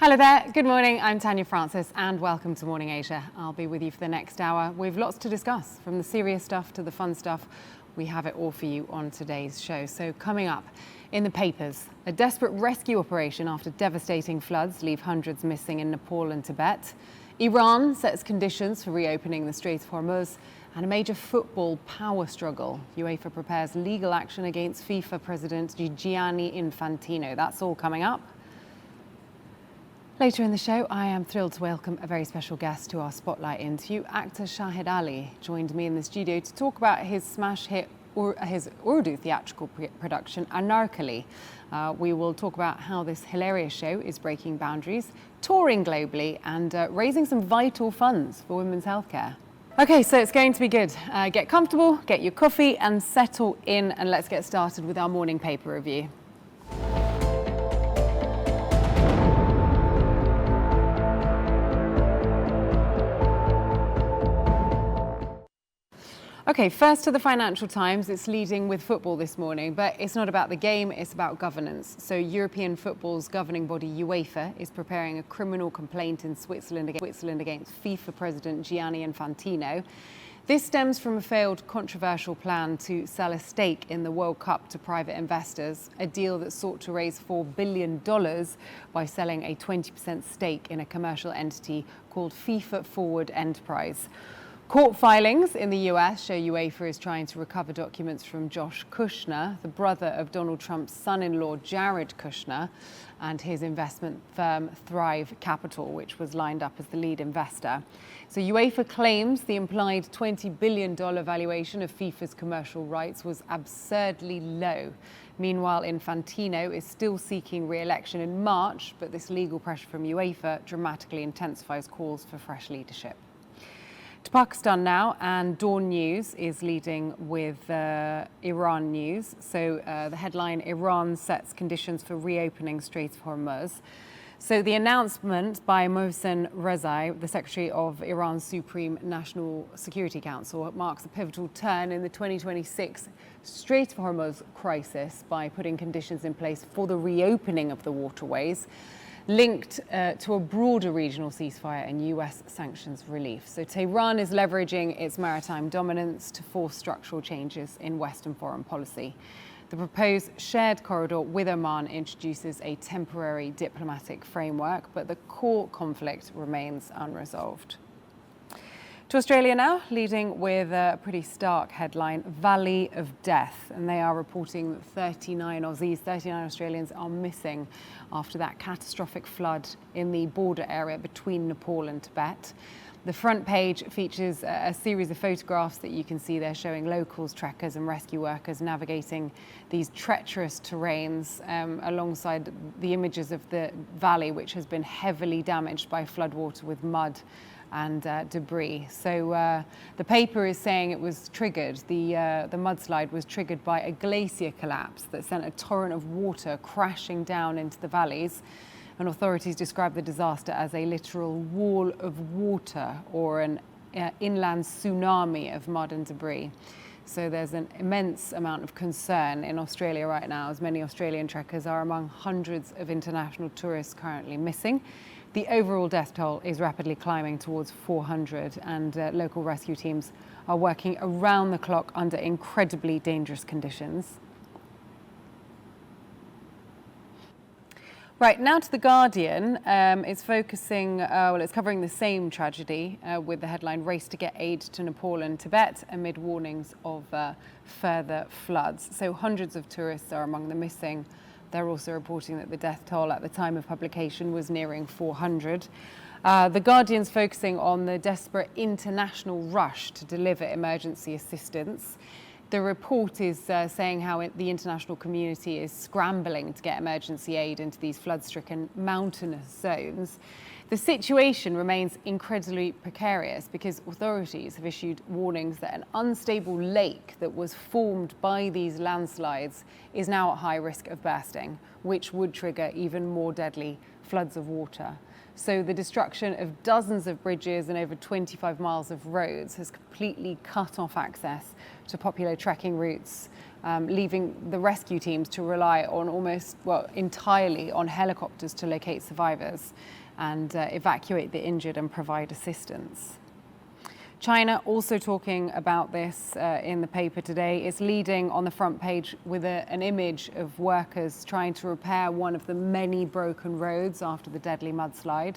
Hello there, good morning, I'm Tanya Francis and welcome to Morning Asia. I'll be with you for the next hour. We've lots to discuss, from the serious stuff to the fun stuff. We have it all for you on today's show. So coming up in the papers, a desperate rescue operation after devastating floods leave hundreds missing in Nepal and Tibet. Iran sets conditions for reopening the Strait of Hormuz, and a major football power struggle. UEFA prepares legal action against FIFA president Gianni Infantino. That's all coming up. Later in the show, I am thrilled to welcome a very special guest to our Spotlight interview. Actor Shahid Ali joined me in the studio to talk about his smash hit, or his Urdu theatrical production, Anarkali. We will talk about how this hilarious show is breaking boundaries, touring globally, and raising some vital funds for women's healthcare. Okay, so it's going to be good. Get comfortable, get your coffee, and settle in, and let's get started with our morning paper review. Okay, first to the Financial Times. It's leading with football this morning, but it's not about the game, it's about governance. So European football's governing body UEFA is preparing a criminal complaint in Switzerland against FIFA president Gianni Infantino. This stems from a failed controversial plan to sell a stake in the World Cup to private investors, a deal that sought to raise $4 billion by selling a 20% stake in a commercial entity called FIFA Forward Enterprise. Court filings in the US show UEFA is trying to recover documents from Josh Kushner, the brother of Donald Trump's son-in-law Jared Kushner, and his investment firm Thrive Capital, which was lined up as the lead investor. So UEFA claims the implied $20 billion valuation of FIFA's commercial rights was absurdly low. Meanwhile, Infantino is still seeking re-election in March, but this legal pressure from UEFA dramatically intensifies calls for fresh leadership. To Pakistan now, and Dawn News is leading with Iran news. So the headline, Iran sets conditions for reopening Strait of Hormuz. So the announcement by Mohsen Rezai, the Secretary of Iran's Supreme National Security Council, marks a pivotal turn in the 2026 Strait of Hormuz crisis by putting conditions in place for the reopening of the waterways, linked to a broader regional ceasefire and US sanctions relief. So Tehran is leveraging its maritime dominance to force structural changes in Western foreign policy. The proposed shared corridor with Oman introduces a temporary diplomatic framework, but the core conflict remains unresolved. To Australia now, leading with a pretty stark headline, Valley of Death. And they are reporting that 39 Australians are missing after that catastrophic flood in the border area between Nepal and Tibet. The front page features a series of photographs that you can see there showing locals, trekkers and rescue workers navigating these treacherous terrains alongside the images of the valley, which has been heavily damaged by floodwater with mud and debris. So the paper is saying it was triggered, the mudslide was triggered by a glacier collapse that sent a torrent of water crashing down into the valleys. And authorities describe the disaster as a literal wall of water or an inland tsunami of mud and debris. So there's an immense amount of concern in Australia right now, as many Australian trekkers are among hundreds of international tourists currently missing. The overall death toll is rapidly climbing towards 400, and local rescue teams are working around the clock under incredibly dangerous conditions. Right, now to The Guardian. It's focusing, it's covering the same tragedy with the headline, Race to Get Aid to Nepal and Tibet amid warnings of further floods. So hundreds of tourists are among the missing. They're also reporting that the death toll at the time of publication was nearing 400. The Guardian's focusing on the desperate international rush to deliver emergency assistance. The report is saying how the international community is scrambling to get emergency aid into these flood-stricken mountainous zones. The situation remains incredibly precarious because authorities have issued warnings that an unstable lake that was formed by these landslides is now at high risk of bursting, which would trigger even more deadly floods of water. So the destruction of dozens of bridges and over 25 miles of roads has completely cut off access to popular trekking routes, leaving the rescue teams to rely on entirely on helicopters to locate survivors and evacuate the injured and provide assistance. China also talking about this in the paper today. It's leading on the front page with an image of workers trying to repair one of the many broken roads after the deadly mudslide.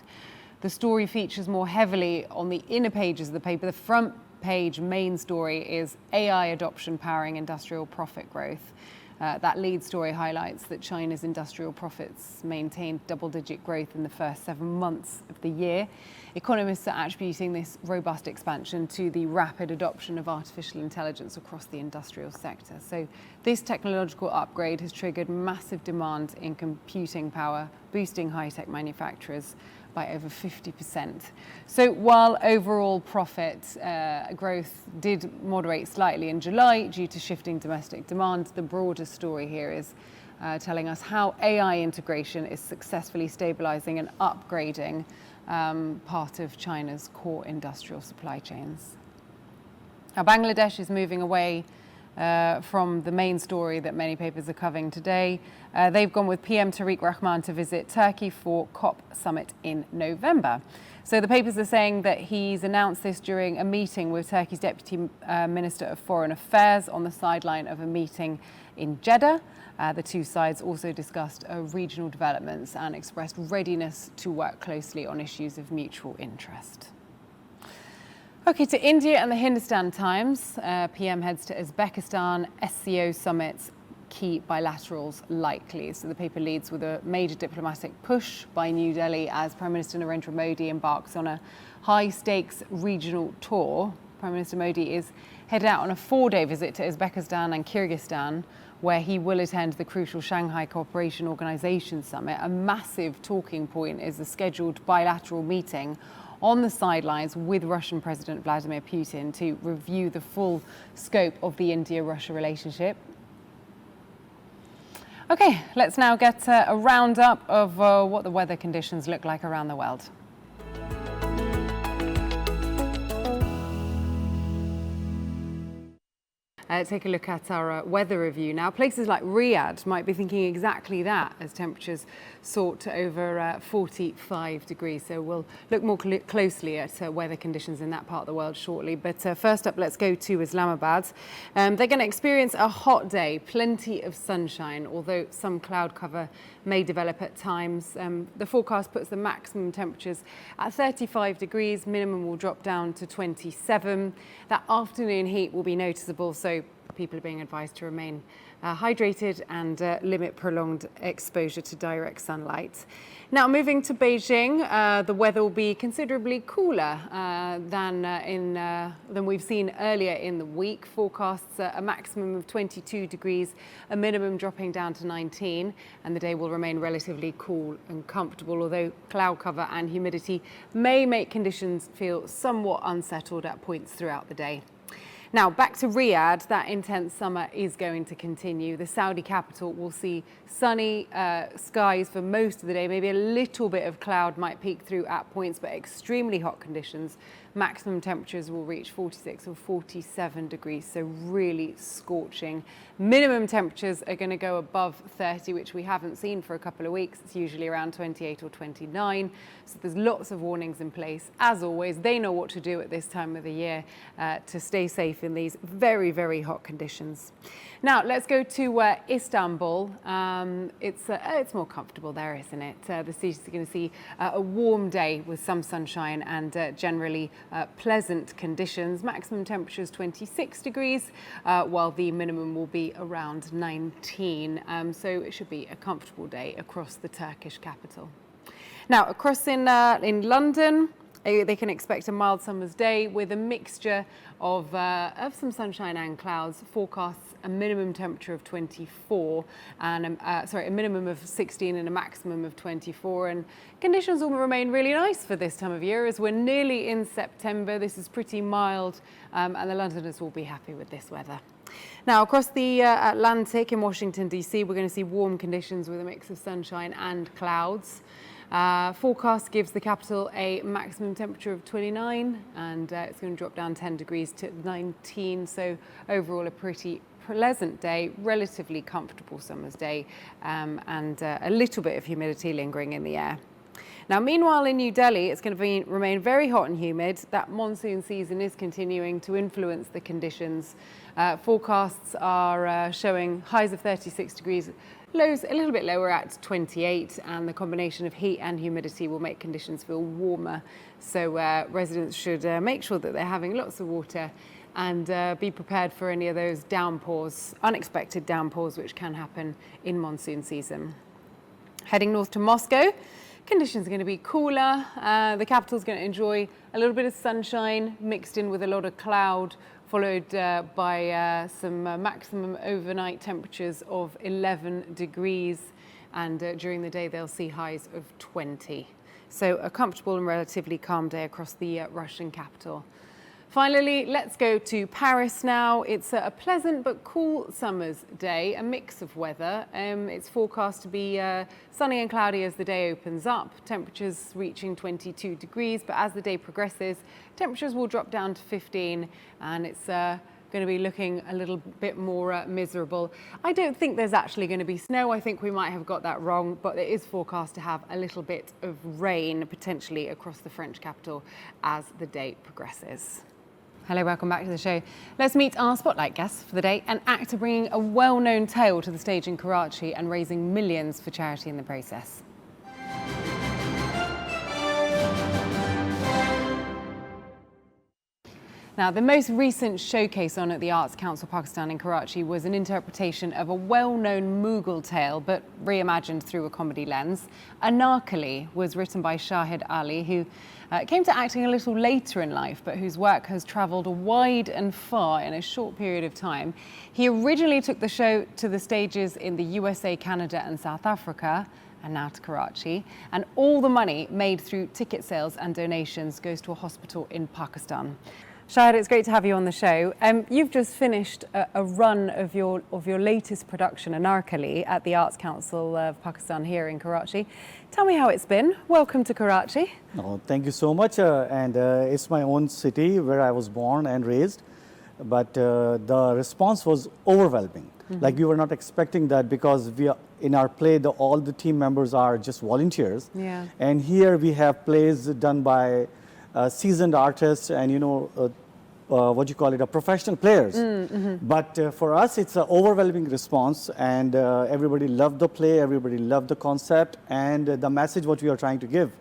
The story features more heavily on the inner pages of the paper. The front page main story is AI adoption powering industrial profit growth. That lead story highlights that China's industrial profits maintained double-digit growth in the first 7 months of the year. Economists are attributing this robust expansion to the rapid adoption of artificial intelligence across the industrial sector. So this technological upgrade has triggered massive demand in computing power, boosting high-tech manufacturers by over 50%. So while overall profit growth did moderate slightly in July due to shifting domestic demand, the broader story here is telling us how AI integration is successfully stabilizing and upgrading part of China's core industrial supply chains. Now, Bangladesh is moving away from the main story that many papers are covering today. They've gone with PM Tariq Rahman to visit Turkey for COP summit in November. So the papers are saying that he's announced this during a meeting with Turkey's Deputy Minister of Foreign Affairs on the sideline of a meeting in Jeddah. The two sides also discussed regional developments and expressed readiness to work closely on issues of mutual interest. Okay, to India and the Hindustan Times. PM heads to Uzbekistan, SCO summits, key bilaterals likely. So the paper leads with a major diplomatic push by New Delhi as Prime Minister Narendra Modi embarks on a high-stakes regional tour. Prime Minister Modi is headed out on a 4-day visit to Uzbekistan and Kyrgyzstan, where he will attend the crucial Shanghai Cooperation Organization summit. A massive talking point is the scheduled bilateral meeting on the sidelines with Russian President Vladimir Putin to review the full scope of the India-Russia relationship. Okay, let's now get a roundup of what the weather conditions look like around the world. Take a look at our weather review now. Places like Riyadh might be thinking exactly that as temperatures soar to over 45 degrees. So we'll look more closely at weather conditions in that part of the world shortly. But first up, let's go to Islamabad. They're going to experience a hot day, plenty of sunshine, although some cloud cover may develop at times. The forecast puts the maximum temperatures at 35 degrees. Minimum will drop down to 27. That afternoon heat will be noticeable, so people are being advised to remain hydrated and limit prolonged exposure to direct sunlight. Now, moving to Beijing, the weather will be considerably cooler than we've seen earlier in the week. Forecasts a maximum of 22 degrees, a minimum dropping down to 19, and the day will remain relatively cool and comfortable, although cloud cover and humidity may make conditions feel somewhat unsettled at points throughout the day. Now, back to Riyadh, that intense summer is going to continue. The Saudi capital will see sunny skies for most of the day. Maybe a little bit of cloud might peek through at points, but extremely hot conditions. Maximum temperatures will reach 46 or 47 degrees, so really scorching. Minimum temperatures are going to go above 30, which we haven't seen for a couple of weeks. It's usually around 28 or 29. So there's lots of warnings in place. As always, they know what to do at this time of the year to stay safe in these very, very hot conditions. Now, let's go to Istanbul. It's more comfortable there, isn't it? The city's going to see a warm day with some sunshine and generally pleasant conditions. Maximum temperature is 26 degrees, while the minimum will be around 19. So it should be a comfortable day across the Turkish capital. Now, across in London, they can expect a mild summer's day with a mixture of some sunshine and clouds. Forecasts a minimum temperature of 24 and a minimum of 16 and a maximum of 24. And conditions will remain really nice for this time of year as we're nearly in September. This is pretty mild, and the Londoners will be happy with this weather. Now, across the Atlantic in Washington, D.C., we're going to see warm conditions with a mix of sunshine and clouds. Forecast gives the capital a maximum temperature of 29 and it's going to drop down 10 degrees to 19. So overall a pretty pleasant day, relatively comfortable summer's day, and a little bit of humidity lingering in the air. Now, meanwhile, in New Delhi, it's going to remain very hot and humid. That monsoon season is continuing to influence the conditions. Forecasts are showing highs of 36 degrees, lows a little bit lower at 28, and the combination of heat and humidity will make conditions feel warmer. So residents should make sure that they're having lots of water and be prepared for any of those downpours, unexpected downpours, which can happen in monsoon season. Heading north to Moscow, conditions are going to be cooler. The capital's going to enjoy a little bit of sunshine mixed in with a lot of cloud, followed by some maximum overnight temperatures of 11 degrees. And during the day, they'll see highs of 20. So a comfortable and relatively calm day across the Russian capital. Finally, let's go to Paris now. It's a pleasant but cool summer's day, a mix of weather. It's forecast to be sunny and cloudy as the day opens up, temperatures reaching 22 degrees, but as the day progresses, temperatures will drop down to 15 and it's going to be looking a little bit more miserable. I don't think there's actually going to be snow. I think we might have got that wrong, but it is forecast to have a little bit of rain potentially across the French capital as the day progresses. Hello, welcome back to the show. Let's meet our spotlight guest for the day, an actor bringing a well-known tale to the stage in Karachi and raising millions for charity in the process. Now, the most recent showcase on at the Arts Council Pakistan in Karachi was an interpretation of a well-known Mughal tale, but reimagined through a comedy lens. Anarkali was written by Shahid Ali, who came to acting a little later in life, but whose work has travelled wide and far in a short period of time. He originally took the show to the stages in the USA, Canada and South Africa, and now to Karachi. And all the money made through ticket sales and donations goes to a hospital in Pakistan. Shahid, it's great to have you on the show. You've just finished a run of your latest production, Anarkali, at the Arts Council of Pakistan here in Karachi. Tell me how it's been. Welcome to Karachi. Oh, thank you so much. It's my own city where I was born and raised. But the response was overwhelming. Mm-hmm. Like we were not expecting that because in our play, all the team members are just volunteers. Yeah. And here we have plays done by seasoned artists and, professional players. Mm-hmm. But for us, it's an overwhelming response, and everybody loved the play, everybody loved the concept, and the message what we are trying to give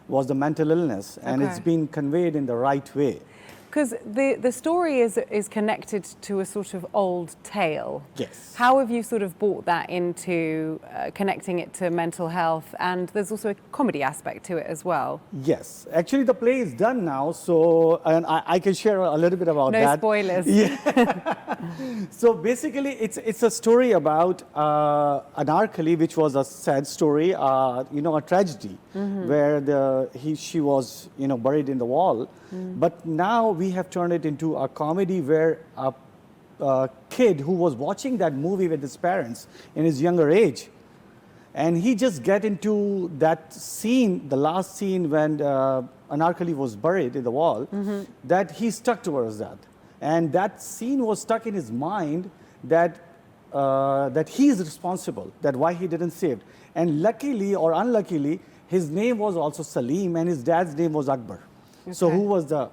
was the mental illness, and it's been conveyed in the right way. Because the story is connected to a sort of old tale. Yes. How have you sort of brought that into connecting it to mental health? And there's also a comedy aspect to it as well. Yes. Actually, the play is done now, so and I can share a little bit about that. No spoilers. Yeah. So basically, it's a story about Anarkali, which was a sad story, a tragedy, mm-hmm. where she was buried in the wall. Mm. But now we have turned it into a comedy where a kid who was watching that movie with his parents in his younger age, and he just get into that scene, the last scene when Anarkali was buried in the wall, mm-hmm. that he stuck towards that. And that scene was stuck in his mind that he is responsible, that why he didn't save. And luckily or unluckily, his name was also Salim and his dad's name was Akbar. Okay. So who was the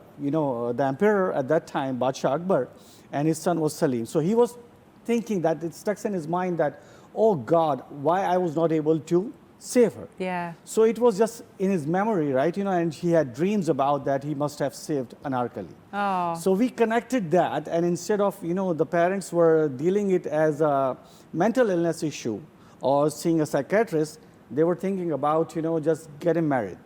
emperor at that time, Badshah Akbar, and his son was Salim. So he was thinking that it stuck in his mind that, oh God, why I was not able to save her. Yeah. So it was just in his memory, right? And he had dreams about that he must have saved Anarkali. Oh. So we connected that, and instead of, the parents were dealing it as a mental illness issue or seeing a psychiatrist, they were thinking about, just getting married.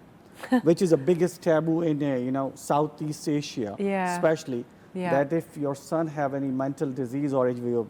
Which is the biggest taboo in Southeast Asia, especially. Yeah. That if your son have any mental disease or if your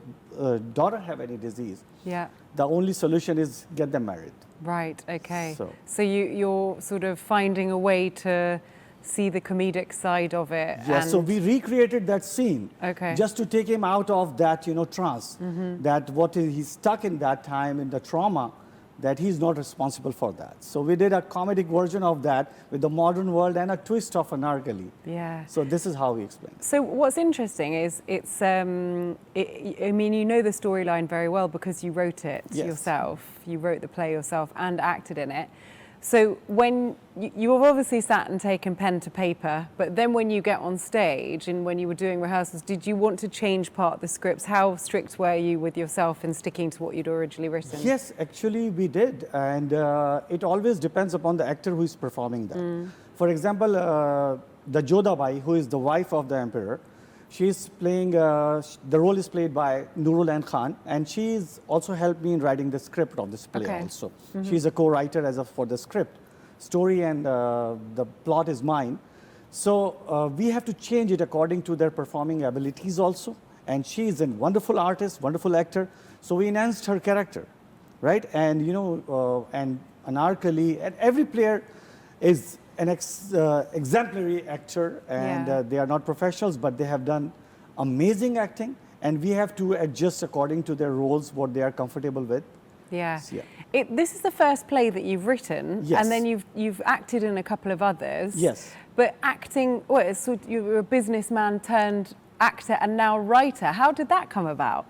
daughter have any disease, the only solution is get them married. Right. Okay. So you're sort of finding a way to see the comedic side of it. Yes. So we recreated that scene. Okay. Just to take him out of that trance. Mm-hmm. That he's stuck in that time in the trauma. that he's not responsible for that. So we did a comedic version of that with the modern world and a twist of Anarkali. Yeah. So this is how we explain it. So what's interesting is I mean, you know the storyline very well because you wrote it yourself. You wrote the play yourself and acted in it. So when you have obviously sat and taken pen to paper, but then when you get on stage and when you were doing rehearsals, did you want to change part of the scripts? How strict were you with yourself in sticking to what you'd originally written? Yes, actually we did, and it always depends upon the actor who is performing that. For example, the Jodhabai, who is the wife of the emperor, she's playing, the role is played by Nurul Khan, and she's also helped me in writing the script of this play also. She's a co-writer for the script. Story and the plot is mine. So we have to change it according to their performing abilities also. And she is a wonderful artist, wonderful actor. So we enhanced her character, right? And, you know, and Anarkali, and every player is an exemplary actor, and they are not professionals, but they have done amazing acting, and we have to adjust according to their roles, what they are comfortable with. Yeah. So, This is the first play that you've written, and then you've acted in a couple of others. Yes. But acting, well, so you're a businessman turned actor and now writer. How did that come about?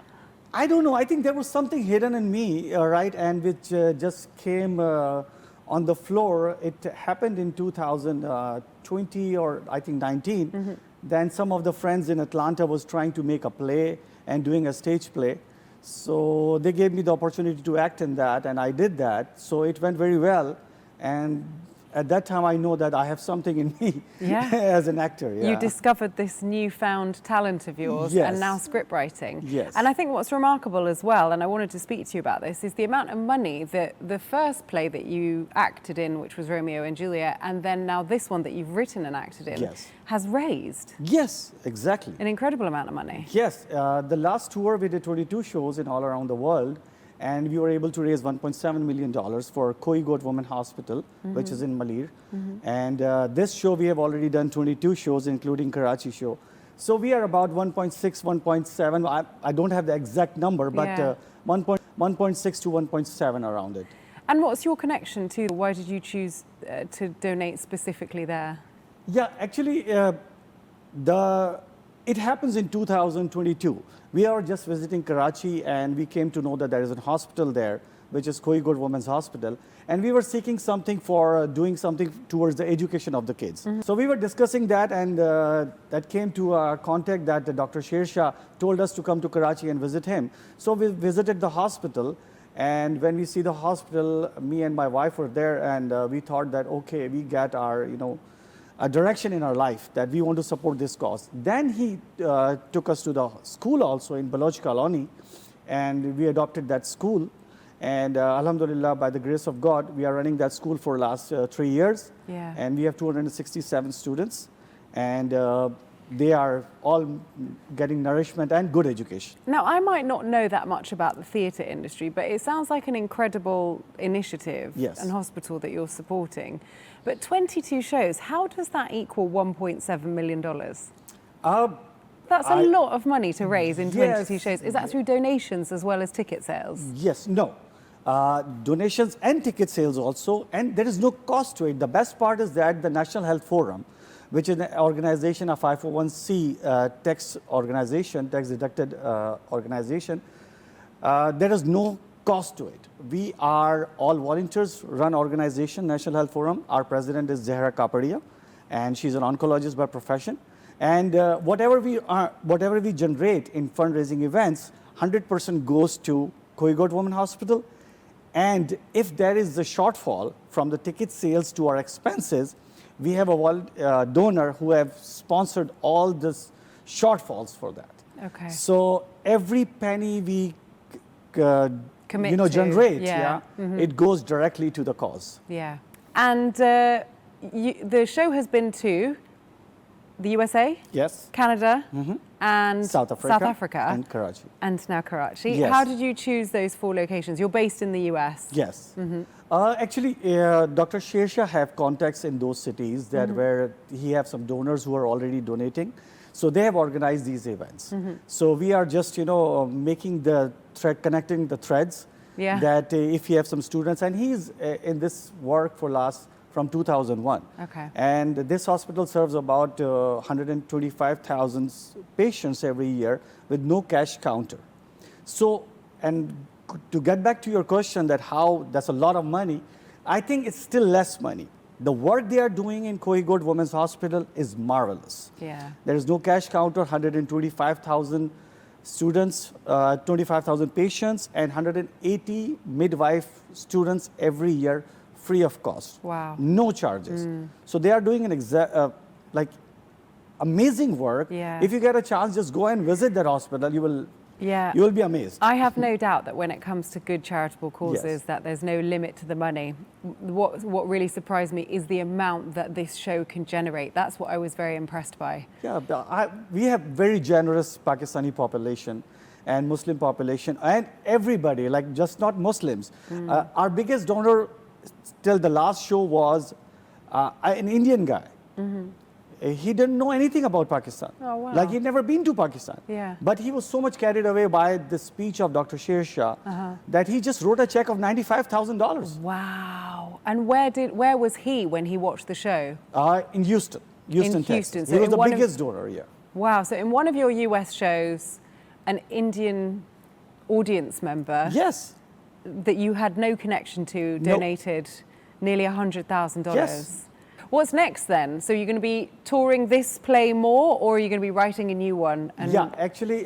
I don't know. I think there was something hidden in me, right, and which just came on the floor. It happened in 2020 or I think 19. Then some of the friends in Atlanta was trying to make a play and doing a stage play. So they gave me the opportunity to act in that, and I did that. So it went very well, and at that time I know that I have something in me as an actor. You discovered this newfound talent of yours and now script writing. Yes. And I think what's remarkable as well, and I wanted to speak to you about this, is the amount of money that the first play that you acted in, which was Romeo and Juliet, and then now this one that you've written and acted in, has raised. Yes, exactly. An incredible amount of money. Yes, the last tour we did 22 shows in all around the world, and we were able to raise $1.7 million for Koi-Goat Women Hospital, which is in Malir. And this show, we have already done 22 shows, including Karachi show. So we are about 1.6, 1.7. I don't have the exact number, but 1.6 to 1.7 around it. And what's your connection to? Why did you choose to donate specifically there? Yeah, actually, it happens in 2022. We are just visiting Karachi, and we came to know that there is a hospital there, which is Koi-Goat Women's Hospital. And we were seeking something for doing something towards the education of the kids. So we were discussing that, and that came to our contact that Dr. Shersha told us to come to Karachi and visit him. So we visited the hospital, and when we see the hospital, me and my wife were there, and we thought that, okay, we got our, you know, a direction in our life that we want to support this cause. Then he took us to the school also in Baloch Colony, and we adopted that school. And alhamdulillah, by the grace of God, we are running that school for the last 3 years. And we have 267 students, and they are all getting nourishment and good education. Now, I might not know that much about the theatre industry, but it sounds like an incredible initiative and hospital that you're supporting. But 22 shows, how does that equal $1.7 million? That's a lot of money to raise in 22 shows. Is that through donations as well as ticket sales? Yes, no. Donations and ticket sales also, and there is no cost to it. The best part is that the National Health Forum, which is an organization, a 501c tax organization, tax deducted organization, there is no cost to it. We are all volunteers run organization, National Health Forum. Our president is Zahra Kapadia, and she's an oncologist by profession. And whatever we generate in fundraising events, 100% goes to Koi-Goat Women Hospital. And if there is a shortfall from the ticket sales to our expenses, we have a donor who have sponsored all the shortfalls for that. Okay. So every penny we generate, it goes directly to the cause. Yeah. And the show has been to the USA, Canada, and South Africa, and Karachi. And now Karachi. How did you choose those 4 locations? You're based in the US. Yes. Actually, Dr. Shersha have contacts in those cities that where he have some donors who are already donating. So they have organized these events. So we are just, making the thread, connecting the threads. Yeah. that if you have some students, and he's in this work from 2001. Okay. And this hospital serves about 125,000 patients every year with no cash counter. So, and to get back to your question that how that's a lot of money, I think it's still less money. The work they are doing in Kohinoor Women's Hospital is marvelous. Yeah. There is no cash counter, 125,000 students, 25,000 patients, and 180 midwife students every year, free of cost. Wow. No charges. So they are doing an like amazing work. Yeah. If you get a chance, just go and visit that hospital. You will be amazed. I have no doubt that when it comes to good charitable causes, Yes. that there's no limit to the money. What really surprised me is the amount that this show can generate. That's what I was very impressed by. Yeah, we have very generous Pakistani population and Muslim population and everybody, like just not Muslims. Our biggest donor till the last show was an Indian guy. He didn't know anything about Pakistan. Oh, wow. Like he'd never been to Pakistan. Yeah. But he was so much carried away by the speech of Dr. Sher Shah that he just wrote a check of $95,000 Wow. And where was he when he watched the show? in Houston, Texas. Houston. So He was in the one of- biggest donor, yeah. Wow. So in one of your US shows, an Indian audience member Yes. that you had no connection to donated nearly $100,000. Yes. What's next then? So you're going to be touring this play more, or are you going to be writing a new one? Yeah, actually,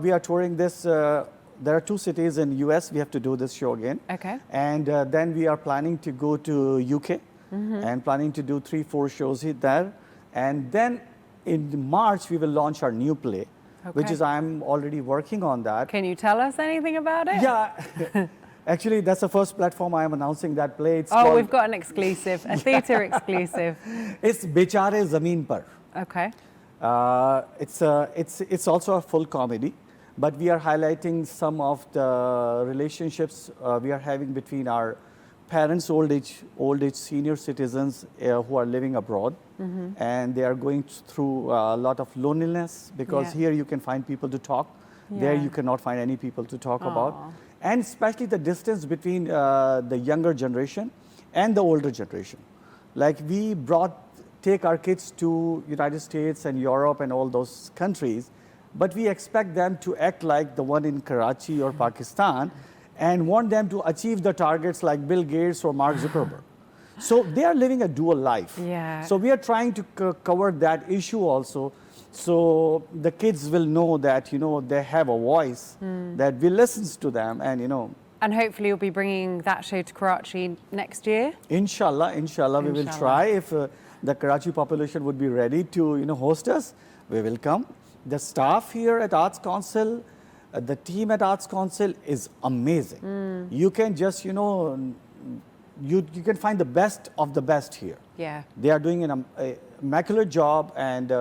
we are touring this. There are 2 cities in US. We have to do this show again. Okay. And then we are planning to go to UK and planning to do 3-4 shows there. And then in March, we will launch our new play, which Okay. is I'm already working on that. Can you tell us anything about it? Yeah. Actually, that's the first platform I am announcing that play. It's Oh, called, we've got an exclusive, a theatre exclusive. It's Bechare Zameen Par. Okay. It's also a full comedy, but we are highlighting some of the relationships we are having between our parents, old age senior citizens who are living abroad, and they are going through a lot of loneliness because Yeah. here you can find people to talk, there Yeah. you cannot find any people to talk Aw. about, and especially the distance between the younger generation and the older generation. Like we take our kids to United States and Europe and all those countries, but we expect them to act like the one in Karachi or Pakistan and want them to achieve the targets like Bill Gates or Mark Zuckerberg. So they are living a dual life. Yeah. So we are trying to cover that issue also. So the kids will know that, they have a voice that we listens to them and, And hopefully you'll be bringing that show to Karachi next year. Inshallah, we will Inshallah. try. If the Karachi population would be ready to, host us, we will come. The staff here at Arts Council, the team at Arts Council is amazing. You can just, you can find the best of the best here. Yeah. They are doing an immaculate job, and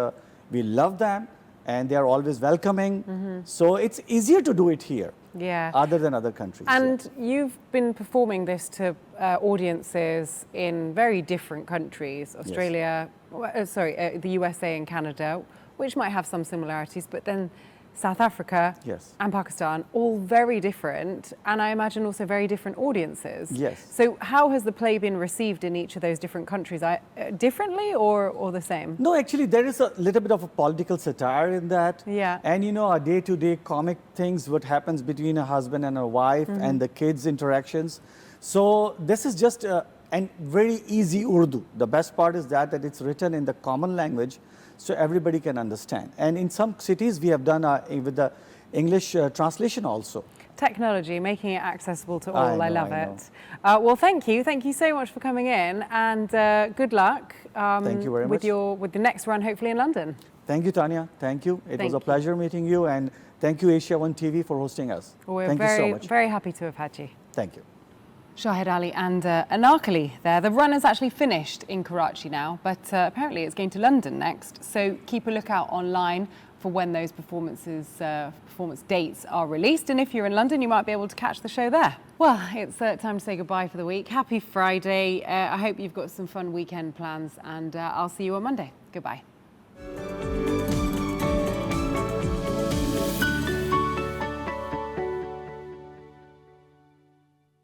we love them, and they are always welcoming. So it's easier to do it here. Yeah. Other than other countries. And you've been performing this to audiences in very different countries, Australia, the USA and Canada, which might have some similarities, but then South Africa Yes. and Pakistan, all very different, and I imagine also very different audiences. Yes. So how has the play been received in each of those different countries? Differently or the same? No, actually, there is a little bit of a political satire in that. Yeah. And, a day-to-day comic things, what happens between a husband and a wife and the kids' interactions. So this is just a very easy Urdu. The best part is that it's written in the common language so everybody can understand. And in some cities, we have done with the English translation also. Technology, making it accessible to all. I love I know. it. Well, thank you. Thank you so much for coming in, and good luck Thank you very much. with the next run, hopefully in London. Thank you, Tanya. Thank you. It was Thank a you. pleasure meeting you, and thank you, Asia One TV, for hosting us. We're Thank you so much. very happy to have had you. Thank you. Shahid Ali and Anarkali there. The run has actually finished in Karachi now, but apparently it's going to London next. So keep a lookout online for when those performance dates are released. And if you're in London, you might be able to catch the show there. Well, it's time to say goodbye for the week. Happy Friday. I hope you've got some fun weekend plans, and I'll see you on Monday. Goodbye.